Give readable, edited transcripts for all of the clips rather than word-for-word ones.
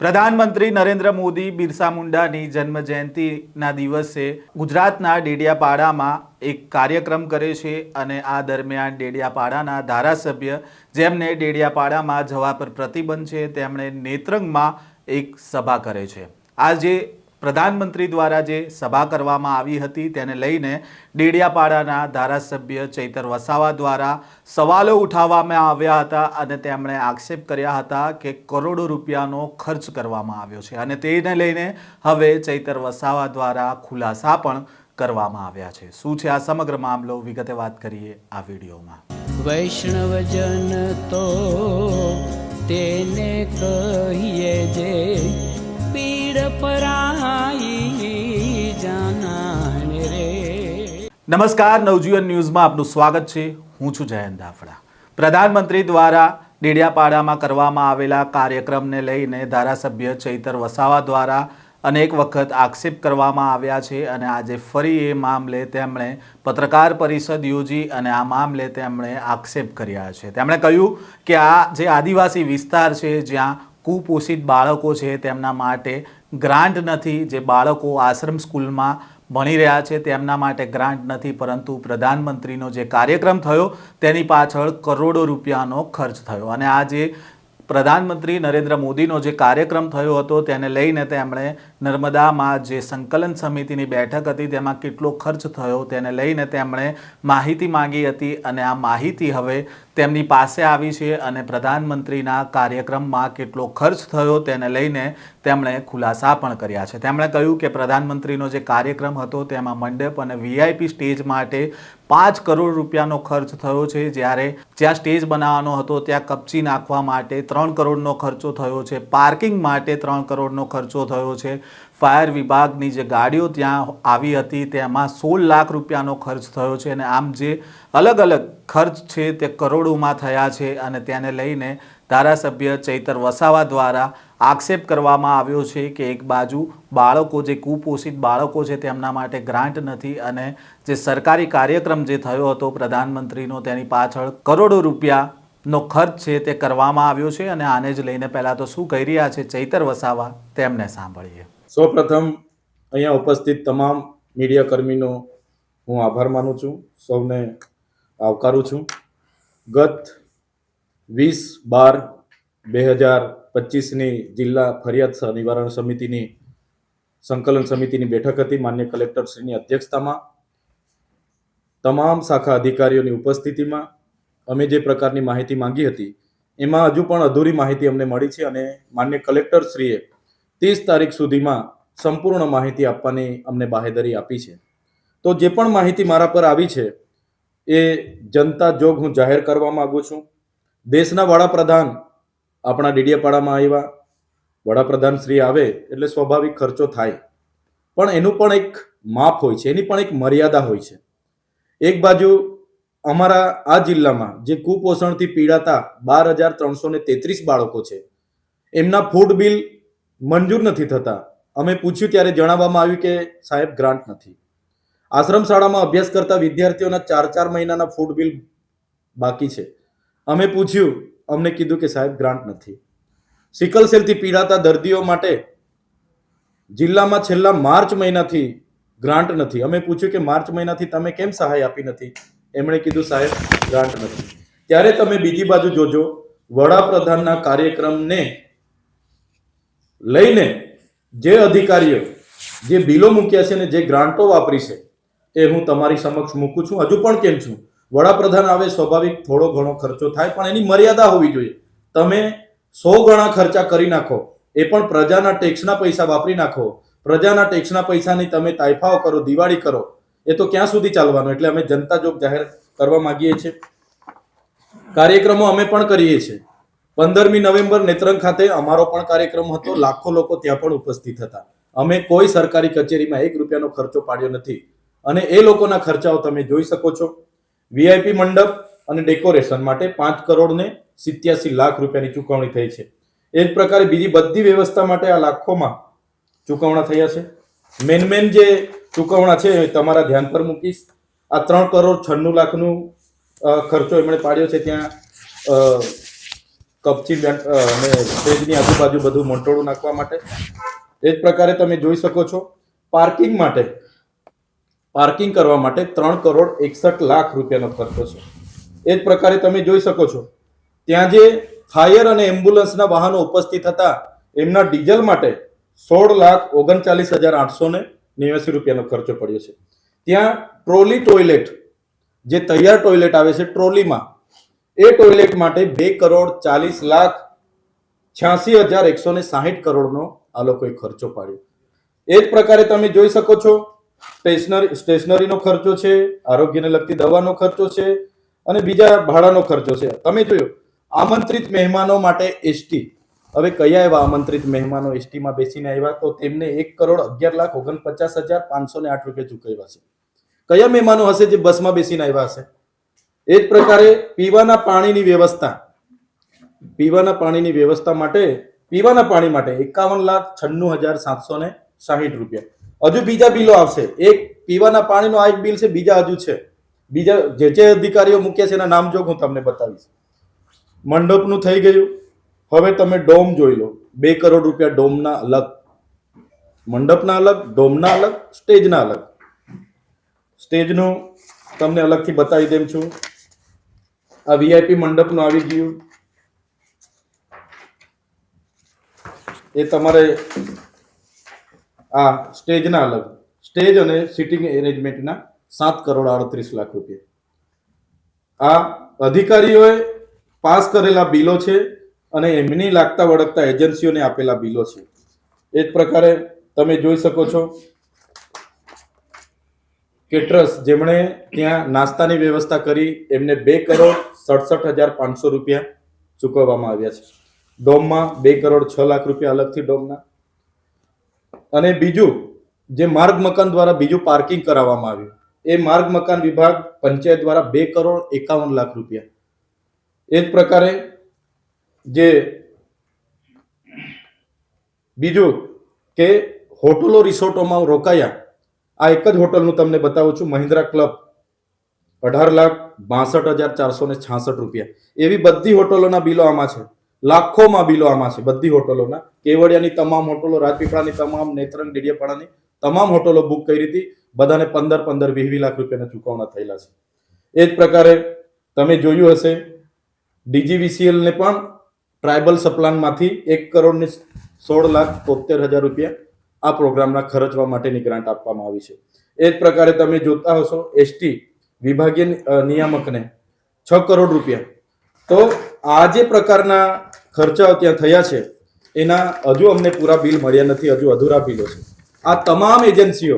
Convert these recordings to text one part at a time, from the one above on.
પ્રધાનમંત્રી નરેન્દ્ર મોદી બિરસા મુંડાની જન્મ જયંતિના દિવસે ગુજરાતના ડેડિયાપાડામાં એક કાર્યક્રમ કરે છે અને આ દરમિયાન ડેડિયાપાડાના ધારાસભ્ય જેમને ડેડિયાપાડામાં જવા પર પ્રતિબંધ છે તેમણે નેત્રંગમાં એક સભા કરે છે। આજે પ્રધાનમંત્રી દ્વારા જે સભા કરવામાં આવી હતી તેને લઈને ડેડિયાપાડાના ધારાસભ્ય ચૈતર વસાવા દ્વારા સવાલો ઉઠાવવામાં આવ્યા હતા અને તેમણે આક્ષેપ કર્યા હતા કે કરોડો રૂપિયાનો ખર્ચ કરવામાં આવ્યો છે અને તેને લઈને હવે ચૈતર વસાવા દ્વારા ખુલાસા પણ કરવામાં આવ્યા છે। શું છે આ સમગ્ર મામલો, વિગતે વાત કરીએ આ વિડીયોમાં। વૈષ્ણવજન તો તેને કહીએ જે પીડ પરાઈ જાનાને રે। નમસ્કાર, નવજીવન ન્યૂઝમાં આપનું સ્વાગત છે। હું છું જયંત દાફડા। પ્રધાનમંત્રી દ્વારા ડેડિયાપાડામાં કરવામાં આવેલા કાર્યક્રમને લઈને ધારાસભ્ય ચૈતર વસાવા દ્વારા અનેક વખત આક્ષેપ કરવામાં આવ્યા છે અને આજે ફરી એ મામલે તેમણે પત્રકાર પરિષદ યોજી અને આ મામલે તેમણે આક્ષેપ કર્યા છે। તેમણે કહ્યું કે આ જે આદિવાસી વિસ્તાર છે જ્યાં કુપોષિત બાળકો છે તેમના માટે ગ્રાન્ટ નથી, જે બાળકો આશ્રમ સ્કૂલમાં ભણી રહ્યા છે તેમના માટે ગ્રાન્ટ નથી, પરંતુ પ્રધાનમંત્રીનો જે કાર્યક્રમ થયો તેની પાછળ કરોડો રૂપિયાનો ખર્ચ થયો અને આ જે પ્રધાનમંત્રી નરેન્દ્ર મોદીનો જે કાર્યક્રમ થયો હતો તેને લઈને તેમણે નર્મદામાં જે સંકલન સમિતિની બેઠક હતી તેમાં કેટલો ખર્ચ થયો તેને લઈને તેમણે માહિતી માંગી હતી અને આ માહિતી હવે તેમની પાસે આવી છે અને પ્રધાનમંત્રીના કાર્યક્રમમાં કેટલો ખર્ચ થયો તેને લઈને તેમણે ખુલાસા પણ કર્યા છે। તેમણે કહ્યું કે પ્રધાનમંત્રીનો જે કાર્યક્રમ હતો તેમાં મંડપ અને વીઆઈપી સ્ટેજ માટે 5 કરોડ રૂપિયાનો ખર્ચ થયો છે, જ્યારે જ્યાં સ્ટેજ બનાવવાનો હતો ત્યાં કપચી નાખવા માટે 3 કરોડનો ખર્ચો થયો છે, પાર્કિંગ માટે 3 કરોડનો ખર્ચો થયો છે, ફાયર વિભાગની જે ગાડીઓ ત્યાં આવી હતી તેમાં 16 લાખ રૂપિયાનો ખર્ચ થયો છે અને આમ જે અલગ અલગ ખર્ચ છે તે કરોડોમાં થયા છે અને તેને લઈને ધારાસભ્ય ચૈતર વસાવા દ્વારા આક્ષેપ કરવામાં આવ્યો છે કે એક બાજુ બાળકો જે કુપોષિત બાળકો છે તેમના માટે ગ્રાન્ટ નથી અને જે સરકારી કાર્યક્રમ જે થયો હતો પ્રધાનમંત્રીનો તેની પાછળ કરોડો રૂપિયાનો ખર્ચ છે તે કરવામાં આવ્યો છે અને આને જ લઈને પહેલાં તો શું કહી રહ્યા છે ચૈતર વસાવા તેમને સાંભળીએ। સૌપ્રથમ અહીંયા ઉપસ્થિત તમામ મીડિયા કર્મીનો હું આભાર માનું છું, સૌને આવકારું છું। ગત 20/12/2025ની જિલ્લા ફરિયાદ નિવારણ સમિતિની સંકલન સમિતિની બેઠક હતી માન્ય કલેક્ટરશ્રીની અધ્યક્ષતામાં। તમામ શાખા અધિકારીઓની ઉપસ્થિતિમાં અમે જે પ્રકારની માહિતી માંગી હતી એમાં હજુ પણ અધૂરી માહિતી અમને મળી છે અને માન્ય કલેક્ટરશ્રીએ 30 તારીખ સુધીમાં સંપૂર્ણ માહિતી આપવાની અમને બાહેધરી આપી છે। તો જે પણ માહિતી મારા પર આવી છે એ જનતા જોગ હું જાહેર કરવા માંગુ છું। દેશના વડાપ્રધાન આપણા ડેડિયાપાડામાં આવ્યા, વડાપ્રધાન શ્રી આવે એટલે સ્વાભાવિક ખર્ચો થાય, પણ એનું પણ એક માપ હોય છે, એની પણ એક મર્યાદા હોય છે। એક બાજુ અમારા આ જિલ્લામાં જે કુપોષણથી પીડાતા 12,333 બાળકો છે એમના ફૂડ બિલ મંજૂર નથી થતા। અમે પૂછ્યું ત્યારે જણાવવામાં આવ્યું કે સાહેબ ગ્રાન્ટ નથી। આશ્રમ શાળામાં અભ્યાસ કરતા વિદ્યાર્થીઓના 4 મહિનાના ફૂડ બિલ બાકી છે। અમે પૂછ્યું, અમને કીધું કે સાહેબ ગ્રાન્ટ નથી। સિકલ સેલથી પીડાતા દર્દીઓ માટે જિલ્લામાં છેલ્લા માર્ચ મહિનાથી ગ્રાન્ટ નથી। અમે પૂછ્યું કે માર્ચ મહિનાથી તમે કેમ સહાય આપી નથી? એમણે કીધું સાહેબ ગ્રાન્ટ નથી। ત્યારે તમે બીજી બાજુ જોજો, વડાપ્રધાનના કાર્યક્રમને લઈને જે અધિકારીઓ જે બિલો મૂક્યા છે ને જે ગ્રાન્ટો વાપરી છે એ હું તમારી સમક્ષ મૂકું છું। હજુ પણ કેમ છું, વડાપ્રધાન આવે સ્વાભાવિક થોડો ઘણો ખર્ચો થાય, પણ એની મર્યાદા હોવી જોઈએ। તમે 100 ગણા ખર્ચા કરી નાખો, એ પણ પ્રજાના ટેક્સના પૈસા વાપરી નાખો, પ્રજાના ટેક્સના પૈસાની તમે તાઇફાઓ કરો, દિવાળી કરો, એ તો ક્યાં સુધી ચાલવાનું? એટલે અમે જનતા જોગ જાહેર કરવા માંગીએ છીએ। કાર્યક્રમો અમે પણ કરીએ છીએ। 15મી નવેમ્બર નેત્રંગ ખાતે અમારો પણ કાર્યક્રમ હતો, લાખો લોકો ત્યાં પણ ઉપસ્થિત હતા। અમે કોઈ સરકારી કચેરીમાં 1 રૂપિયાનો ખર્ચો પાડ્યો નથી અને એ લોકોના ખર્ચાઓ તમે જોઈ શકો છો। વીઆઈપી મંડપ અને ડેકોરેશન માટે 5 કરોડ ને 87 લાખ રૂપિયાની ચૂકવણી થઈ છે। એ જ પ્રકારે બીજી બધી વ્યવસ્થા માટે આ લાખોમાં ચૂકવણા થયા છે। મેન જે ચૂકવણા છે તમારા ધ્યાન પર મૂકીશ। આ 3 કરોડ 96 લાખનું ખર્ચો એમણે પાડ્યો છે। ત્યાં કપચી અને સ્ટેજની આજુબાજુ બધું મંટોળું નાખવા માટે. એ જ પ્રકારે તમે જોઈ શકો છો પાર્કિંગ કરવા માટે 3,61,00,000 રૂપિયાનો ખર્ચો છે. એ જ પ્રકારે તમે જોઈ શકો છો ત્યાં જે ફાયર અને એમ્બ્યુલન્સના વાહનો ઉપસ્થિત હતા એમના ડીઝલ માટે 16,39,889 રૂપિયાનો ખર્ચો પડ્યો છે. ત્યાં ટ્રોલી ટોયલેટ, જે તૈયાર ટોયલેટ આવે છે ટ્રોલીમાં, એ ટોયલેટ માટે 2,86,160 કરોડનો આ લોકોએ ખર્ચો પાડ્યો. એ જ પ્રકારે તમે જોઈ શકો છો સ્ટેશનરીનો ખર્ચો છે, આરોગ્યને લગતી દવાનો ખર્ચો છે અને બીજા ભાડાનો ખર્ચો છે. તમે જોયો આમંત્રિત મહેમાનો માટે એસટી. હવે કયા એવા આમંત્રિત મહેમાનો એસટીમાં બેસીને આવ્યા તો તેમને 1,11,49,508 રૂપિયા ચૂકવ્યા છે. કયા મહેમાનો હશે જે બસમાં બેસીને આવ્યા હશે? એ જ પ્રકારે પીવાના પાણી માટે 51,96,760 રૂપિયા. હજુ બીજા બિલો આવશે. એક પીવાના પાણીનો આ એક બિલ છે, બીજા હજુ છે. બીજા જે અધિકારીઓ મૂક્યા છે એના નામ જો હું તમને બતાવીશ. મંડપનું થઈ ગયું. હવે તમે ડોમ જોઈ લો. 2 કરોડ રૂપિયા ડોમના અલગ, મંડપના અલગ, ડોમના અલગ, સ્ટેજના અલગ. સ્ટેજનું તમને અલગથી બતાવી દેમ છું. આ વીઆઈપી મંડપનું આવી ગયું. એ તમારે આ સ્ટેજના અલગ, સ્ટેજ અને સિટિંગ એરેન્જમેન્ટના 7,38,00,000 રૂપિયા. આ અધિકારીઓએ પાસ કરેલા બિલો છે અને એમની લાગતા વળગતા એજન્સીઓને આપેલા બિલો છે. એ જ પ્રકારે તમે જોઈ શકો છો કેટરર્સ, જેમણે ત્યાં નાસ્તાની વ્યવસ્થા કરી, એમને 2,67,500 રૂપિયા ચૂકવવામાં આવ્યા છે. ડોમમાં 2,06,00,000 રૂપિયા અલગથી ડોમના. અને બીજું જે માર્ગ મકાન દ્વારા બીજું પાર્કિંગ કરાવવામાં આવ્યું, એ માર્ગ મકાન વિભાગ પંચાયત દ્વારા 2,51,00,000 રૂપિયા. એ જ પ્રકારે જે બીજું કે હોટલો રિસોર્ટોમાં રોકાયા, આ એક જ હોટલનું તમને બતાવું છું, મહિન્દ્રા ક્લબ, 18,62,466 રૂપિયા. એવી બધી હોટલોના બિલો આમાં છે. લાખોમાં બિલો આમાં છે બધી હોટલોના. કેવડિયાની તમામ હોટલો, રાજપીપળાની તમામ, નેત્રંગ, ડેડિયાપાડાની તમામ હોટલો બુક કરી હતી. બધાને 15-20 લાખ રૂપિયાના ચૂકવણા થયેલા છે. એ જ પ્રકારે તમે જોયું હશે DGVCL ને પણ ટ્રાઇબલ સપ્લાનમાંથી 1,16,73,000 રૂપિયા આ પ્રોગ્રામના ખર્ચવા માટેની ગ્રાન્ટ આપવામાં આવી છે. એ જ પ્રકારે તમે જોતા હશો એસટી વિભાગીય નિયામકને 6 કરોડ રૂપિયા. તો આ જે પ્રકારના ખર્ચાઓ ત્યાં થયા છે એના હજુ અમને પૂરા બિલ મળ્યા નથી, હજુ અધૂરા બિલો છે. આ તમામ એજન્સીઓ,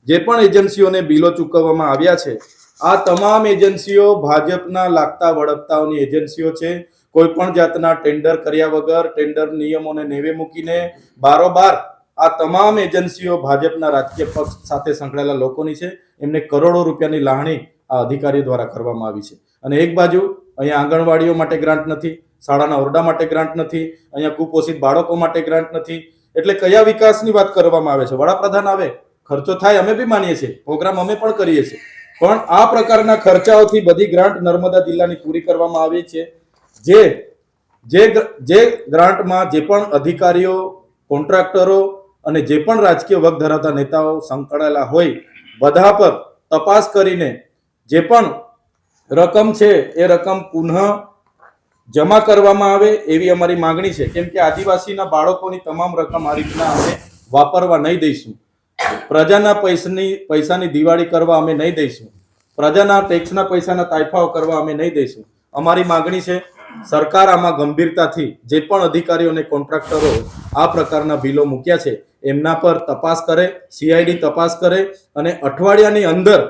જે પણ એજન્સીઓને બિલો ચૂકવવામાં આવ્યા છે, આ તમામ એજન્સીઓ ભાજપના લાગતા વળગતાઓની એજન્સીઓ છે. કોઈ પણ જાતના ટેન્ડર કર્યા વગર, ટેન્ડર નિયમોને નેવે મૂકીને બારોબાર આ તમામ એજન્સીઓ ભાજપના રાજકીય પક્ષ સાથે સંકળાયેલા લોકોની છે. એમને કરોડો રૂપિયાની લાહણી આ અધિકારીઓ દ્વારા કરવામાં આવી છે. અને એક બાજુ અહીંયા આંગણવાડીઓ માટે ગ્રાન્ટ નથી, શાળાના ઓરડા માટે ગ્રાન્ટ નથી, અહીંયા કુપોષિત બાળકો માટે ગ્રાન્ટ નથી. એટલે કયા વિકાસની વાત કરવામાં આવે છે? વડાપ્રધાન આવે, ખર્ચો થાય, અમે બી માનીએ છીએ, પ્રોગ્રામ અમે પણ કરીએ છીએ, પણ આ પ્રકારના ખર્ચાઓથી બધી ગ્રાન્ટ નર્મદા જિલ્લાની પૂરી કરવામાં આવી છે. જે ગ્રાન્ટમાં જે પણ અધિકારીઓ, કોન્ટ્રાક્ટરો અને જે પણ રાજકીય વગ ધરાવતા નેતાઓ સંકળાયેલા હોય, બધા પર તપાસ કરીને જે પણ રકમ છે એ રકમ પુનઃ જમા કરવામાં આવે એવી અમારી માંગણી છે. કેમ કે આદિવાસીના બાળકોની તમામ રકમ આ રીતના અમે વાપરવા નહીં દઈશું. પ્રજાના પૈસાની દિવાળી કરવા અમે નહીં દઈશું. પ્રજાના ટેક્સના પૈસાના તાઇફાઓ કરવા અમે નહીં દઈશું. અમારી માંગણી છે સરકાર આમાં ગંભીરતાથી જે પણ અધિકારીઓ અને કોન્ટ્રાક્ટરો આ પ્રકારના બિલો મૂક્યા છે એમના પર તપાસ કરે, CID તપાસ કરે અને અઠવાડિયાની અંદર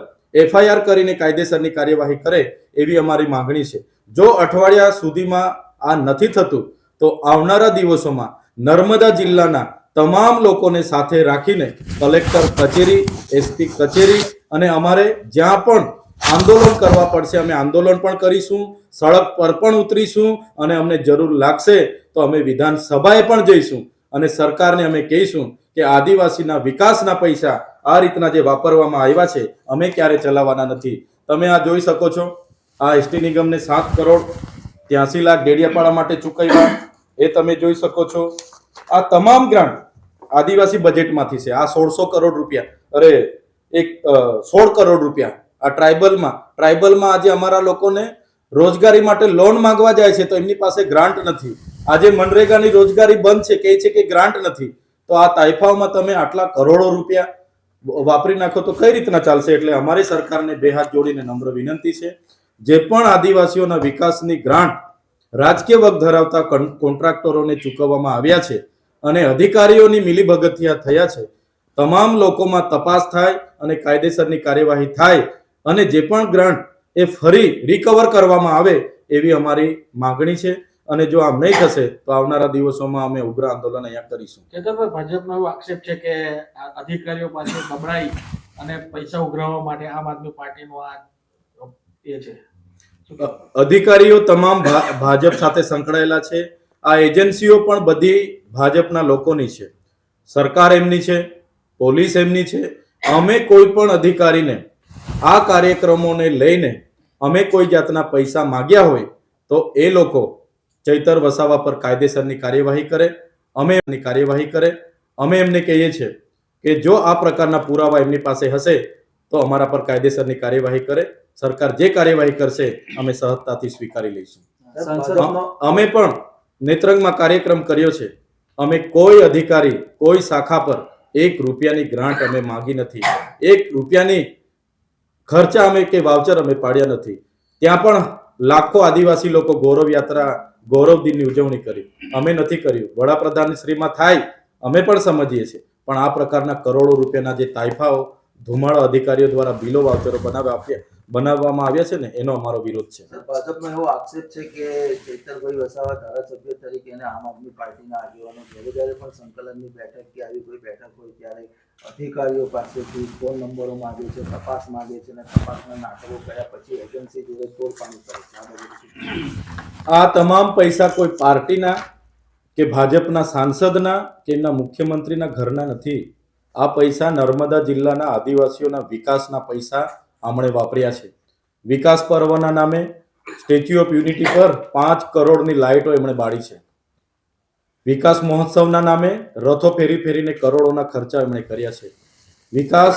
FIR કરીને કાયદેસરની કાર્યવાહી કરે એવી અમારી માંગણી છે. જો અઠવાડિયા સુધીમાં આ નથી થતું તો આવનારા દિવસોમાં નર્મદા જિલ્લાના તમામ લોકોને સાથે રાખીને કલેક્ટર કચેરી, SP કચેરી અને અમારે જ્યાં પણ આંદોલન કરવા પડશે અમે આંદોલન પણ કરીશું, સડક પર પણ ઉતરીશું અને અમને જરૂર લાગશે તો અમે વિધાનસભાએ પણ જઈશું અને સરકારને અમે કહીશું કે આદિવાસીના વિકાસના પૈસા આ રીતના જે વાપરવામાં આવ્યા છે અમે ક્યારે ચલાવવાના નથી. તમે આ જોઈ શકો છો, આ એસટી નિગમને 7 કરોડ 83 લાખ ડેડિયાપાડા માટે ચૂકવ્યા, એ તમે જોઈ શકો છો. આ તમામ ગ્રાન્ટ આદિવાસી બજેટમાંથી છે. આ 1600 કરોડ રૂપિયા, અરે 16 કરોડ રૂપિયા આ ટ્રાઇબલમાં આજે અમારા લોકોને રોજગારી માટે લોન માંગવા જાય છે તો એમની પાસે ગ્રાન્ટ નથી. આજે મનરેગાની રોજગારી બંધ છે, કહે છે કે ગ્રાન્ટ નથી. તો આ તાઇફાઓમાં તમે આટલા કરોડો રૂપિયા વાપરી નાખો તો કઈ રીતના ચાલશે? એટલે અમારી સરકારને બે હાથ જોડીને નમ્ર વિનંતી છે, જે પણ આદિવાસીઓના વિકાસની ગ્રાન્ટ રાજકીય વગ ધરાવતા કોન્ટ્રાક્ટરોને ચૂકવવામાં આવ્યા છે અને અધિકારીઓની મિલીભગતિયા થયા છે, તમામ લોકોમાં તપાસ થાય અને કાયદેસરની કાર્યવાહી થાય અને જે પણ ગ્રાન્ટ એ ફરી રિકવર કરવામાં આવે એવી અમારી માંગણી છે. અને જો આમ નહીં થશે તો આવનારા દિવસોમાં અમે ઉગ્ર આંદોલન અહીંયા કરીશું. કેતનભાઈ, ભાજપનો એવો આક્ષેપ છે કે આ અધિકારીઓ પાસે ગભરાઈ અને પૈસા ઉઘરાવવા માટે આમ આદમી પાર્ટીનો આ એ છે. અધિકારીઓ તમામ ભાજપ સાથે સંકળાયેલા છે. આ એજન્સીઓ પણ બધી ભાજપના લોકોની છે. સરકાર એમની છે, પોલીસ એમની છે. અમે કોઈ પણ અધિકારીને આ કાર્યક્રમોને લઈને અમે કોઈ જાતના પૈસા માંગ્યા હોય તો એ લોકો ચૈતર વસાવા પર કાયદેસરની કાર્યવાહી કરે, અમે એમની કાર્યવાહી કરે. અમે એમને કહીએ છીએ કે જો આ પ્રકારના પુરાવા એમની પાસે હશે તો અમારા પર કાયદેસરની કાર્યવાહી કરે. સરકાર જે કાર્યવાહી કરશે અમે સહજતાથી સ્વીકારી લઈશું. અમે પણ નેત્રંગમાં કાર્યક્રમ કર્યો છે. અમે કોઈ અધિકારી, કોઈ શાખા પર 1 રૂપિયાની ગ્રાન્ટ અમે માંગી નથી. 1 રૂપિયાની ખર્ચા અમે કે વાઉચર અમે પાડ્યા નથી. ત્યાં પણ લાખો આદિવાસી લોકો ગૌરવ યાત્રા, ગૌરવ દિનની ઉજવણી કરી. અમે નથી કર્યું. વડાપ્રધાન શ્રીમાં થાય અમે પણ સમજીએ છીએ, પણ આ પ્રકારના કરોડો રૂપિયાના જે તાઇફાઓ ધુમાડા અધિકારીઓ દ્વારા બિલો વાઉચરો બનાવવામાં આવ્યા છે ને એનો અમારો વિરોધ છે. ભાજપનો એવો આક્ષેપ છે કે ચૈતરભાઈ વસાવા ધારાસભ્ય તરીકે અને આમ આદમી પાર્ટીના આગેવાનો જ્યારે પણ સંકલનની બેઠક કે આવી કોઈ બેઠક હોય ત્યારે અધિકારીઓ પાસેથી ફોન નંબરો માંગે છે, તપાસ માંગે છે અને તપાસના નાટકો કર્યા પછી એજન્સી જોડે તોડપાણી કરે છે. આ તમામ પૈસા કોઈ પાર્ટીના કે ભાજપના સાંસદના કે એમના મુખ્યમંત્રીના ઘરના નથી. આ પૈસા નર્મદા જિલ્લાના આદિવાસીઓના વિકાસના પૈસા આમણે વાપર્યા છે. વિકાસ પર્વના નામે સ્ટેચ્યુ ઓફ યુનિટી પર 5 કરોડની લાઇટો એમણે બાળી છે. વિકાસ મહોત્સવના નામે રથો ફેરીને કરોડોના ખર્ચા એમણે કર્યા છે. વિકાસ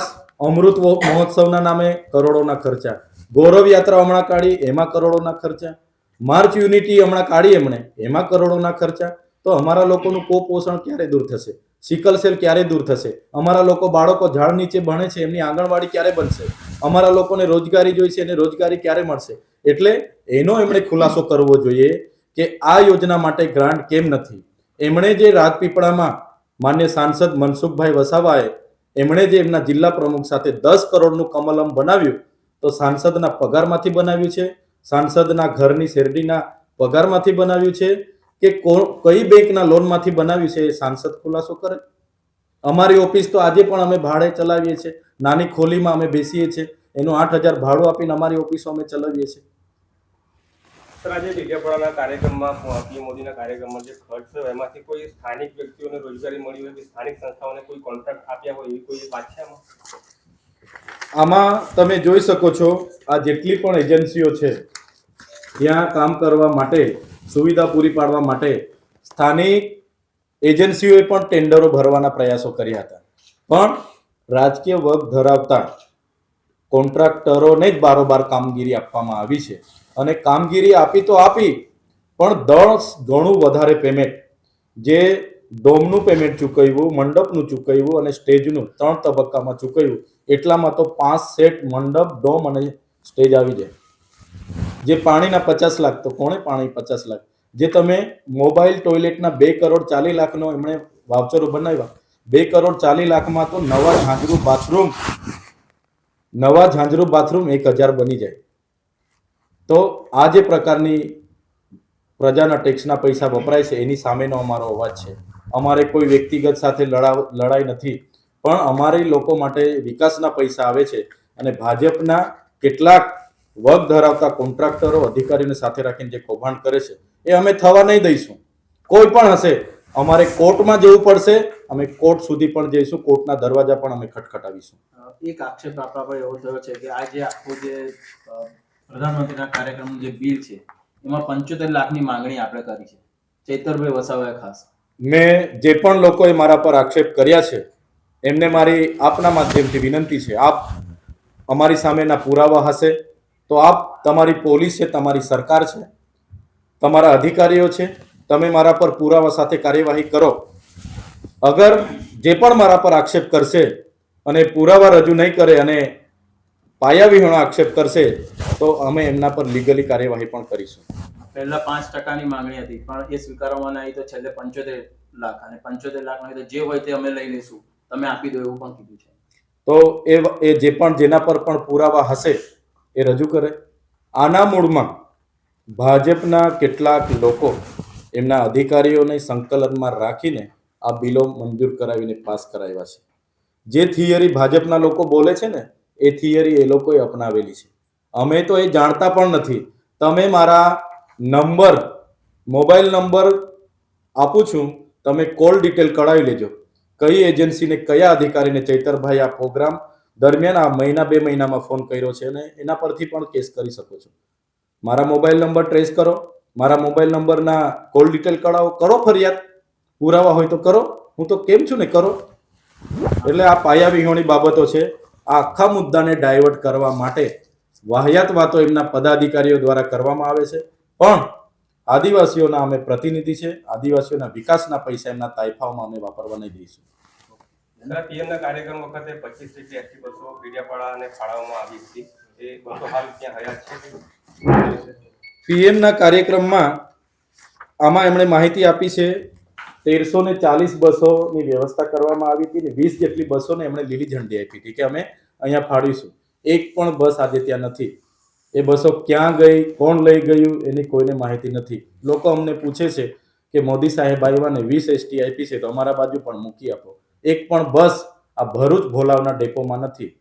અમૃત મહોત્સવના નામે કરોડોના ખર્ચા. ગૌરવ યાત્રા હમણાં કાઢી એમાં કરોડોના ખર્ચા. માર્ચ યુનિટી હમણાં કાઢી એમણે એમાં કરોડોના ખર્ચા. તો અમારા લોકોનું કુપોષણ ક્યારે દૂર થશે? સિકલ સેલ ક્યારે દૂર થશે? અમારા લોકો બાળકો ઝાડ નીચે ભણે છે, એમની આંગણવાડી ક્યારે બનશે? અમારા લોકોને રોજગારી જોઈશે અને રોજગારી ક્યારે મળશે? એટલે એનો એમણે ખુલાસો કરવો જોઈએ કે આ યોજના માટે ગ્રાન્ટ કેમ નથી. એમણે જે રાજપીપળામાં માન્ય સાંસદ મનસુખભાઈ વસાવાએ એમણે જે એમના જિલ્લા પ્રમુખ સાથે 10 કરોડનું કમલમ બનાવ્યું તો સાંસદના પગારમાંથી બનાવ્યું છે, સાંસદના ઘરની શેરડીના પગારમાંથી બનાવ્યું છે કે કઈ બેંકના લોનમાંથી બનાવ્યું છે? એ સાંસદ ખુલાસો કરે. અમારી ઓફિસ તો આજે પણ અમે ભાડે ચલાવીએ છીએ. નાની ખોલીમાં અમે બેસીએ છીએ, એનું 8,000 ભાડું આપીને અમારી ઓફિસો અમે ચલાવીએ છીએ. સર, આજે ડેડિયાપાડાના કાર્યક્રમમાં પીએમ મોદીના કાર્યક્રમમાં જે ખર્ચ થયો એમાંથી કોઈ સ્થાનિક વ્યક્તિઓને રોજગારી મળી હોય કે સ્થાનિક સંસ્થાઓને કોઈ કોન્ટ્રાક્ટ આપ્યા હોય એવી કોઈ વાત છે આમાં? તમે જોઈ શકો છો આ જેટલી પણ એજન્સીઓ છે ત્યાં કામ કરવા માટે, સુવિધા પૂરી પાડવા માટે સ્થાનિક એજન્સીઓએ પણ ટેન્ડરો ભરવાના પ્રયાસો કર્યા હતા, પણ રાજકીય વગ ધરાવતા કોન્ટ્રાક્ટરોને જ બારોબાર કામગીરી આપવામાં આવી છે. અને કામગીરી આપી તો આપી, પણ 10 ગણું વધારે પેમેન્ટ, જે ડોમનું પેમેન્ટ ચૂકવ્યું, મંડપનું ચૂકવ્યું અને સ્ટેજનું 3 તબક્કામાં ચૂકવ્યું, એટલામાં તો 5 સેટ મંડપ, ડોમ અને સ્ટેજ આવી જાય. જે પાણીના 50 લાખ, તો કોણે પાણી 50 લાખ? જે તમે મોબાઈલ ટોયલેટના 2 કરોડ 40 લાખનો એમણે વાઉચરો બનાવ્યા, 2 કરોડ 40 લાખમાં તો નવા ઝાંઝરું બાથરૂમ 1000 બની જાય. તો આ જે પ્રકારની પ્રજાના ટેક્સના પૈસા વપરાય છે એની સામેનો અમારો અવાજ છે. અમારે કોઈ વ્યક્તિગત સાથે લડાઈ નથી, પણ અમારી લોકો માટે વિકાસના પૈસા આવે છે અને ભાજપના કેટલાક વગ ધરાવતા કોન્ટ્રાક્ટરો અધિકારીઓને સાથે રાખીને જે કૌભાંડ કરે છે એ અમે થવા નહીં દઈશું. કોઈ પણ હશે, અમારે કોર્ટમાં જવું પડશે, અમે કોર્ટ સુધી પણ જઈશું, કોર્ટના દરવાજા પણ અમે ખટખટાવીશું. એક આક્ષેપ આપણા પર એવો થયો છે કે આ જે આખું જે પ્રધાનમંત્રીના કાર્યક્રમનું જે બિલ છે એમાં 75 લાખની માંગણી આપણે કરી છે, ચૈતરભાઈ વસાવાએ ખાસ. મેં જે પણ લોકોએ મારા પર આક્ષેપ કર્યા છે એમને મારી આપના માધ્યમથી વિનંતી છે, આપ અમારી સામેના પુરાવા હશે તો આપ, તમારી પોલીસ છે, તમારી સરકાર છે, તમારા અધિકારીઓ છે, તમે મારા પર પુરાવા સાથે કાર્યવાહી કરો. અગર જે પણ મારા પર આક્ષેપ કરશે અને પુરાવા રજૂ નહીં કરે અને પાયાવિહોણો આક્ષેપ કરશે તો અમે એમના પર લીગલી કાર્યવાહી પણ કરીશું. પહેલા 5%ની માંગણી હતી પણ એ સ્વીકારવામાં આવી તો છેલ્લે 75 લાખ, અને 75 લાખ તો જે હોય તે અમે લઈ લઈશું, તમે આપી દો એવું પણ કીધું છે. તો એ જે પણ જેના પર પણ પુરાવા હશે એ રજૂ કરે. આના મૂળમાં ભાજપના કેટલાક લોકો એમના અધિકારીઓને સંકલનમાં રાખીને આ બિલો મંજૂર કરાવીને પાસ કરાવ્યા છે. જે થિયરી ભાજપના લોકો બોલે છે ને એ થિયરી એ લોકોએ અપનાવેલી છે. અમે તો એ જાણતા પણ નથી. તમે મારા નંબર, મોબાઈલ નંબર આપું છું, તમે કોલ ડિટેલ કઢાવી લેજો. કઈ એજન્સીને, કયા અધિકારીને ચૈતરભાઈ આ પ્રોગ્રામ દરમિયાન આ મહિના 2 મહિનામાં ફોન કર્યો છે અને એના પરથી પણ કેસ કરી શકો છો. મારા મોબાઈલ નંબર ટ્રેસ કરો, મારા મોબાઈલ નંબરના કોલ ડિટેલ કઢાવો, કરો ફરિયાદ. પુરાવા હોય તો કરો, હું તો કેમ છું ને, કરો. એટલે આ પાયાવિહોણી બાબતો છે. આ આખા મુદ્દાને ડાયવર્ટ કરવા માટે વાહિયાત વાતો એમના પદાધિકારીઓ દ્વારા કરવામાં આવે છે. પણ આદિવાસીઓના અમે પ્રતિનિધિ છે, આદિવાસીઓના વિકાસના પૈસા એમના તાઇફાઓમાં અમે વાપરવા નહીં દઈશું. પીએમના કાર્યક્રમ વખતે 25 જેટલી એસટી બસો ડેડિયાપાડા અને ખાડાઓમાં આવી હતી. એ બસો હાલ ત્યાં હયાત છે. પીએમના કાર્યક્રમમાં આમાં એમણે માહિતી આપી છે 1340 બસોની વ્યવસ્થા કરવામાં આવી હતી ને 20 જેટલી બસોને એમણે લીલી ઝંડી આપી હતી કે અમે અહીંયા ફાળવીશું. એક પણ બસ આજે ત્યાં નથી. એ બસો ક્યાં ગઈ, કોણ લઈ ગયું એની કોઈને માહિતી નથી. લોકો અમને પૂછે છે કે મોદી સાહેબ આવ્યા ને 20 એસટી આપી છે તો અમારા બાજુ પણ મૂકી આપો. એક પણ બસ આ ભરૂચ ભોલાવના ડેપોમાં નથી.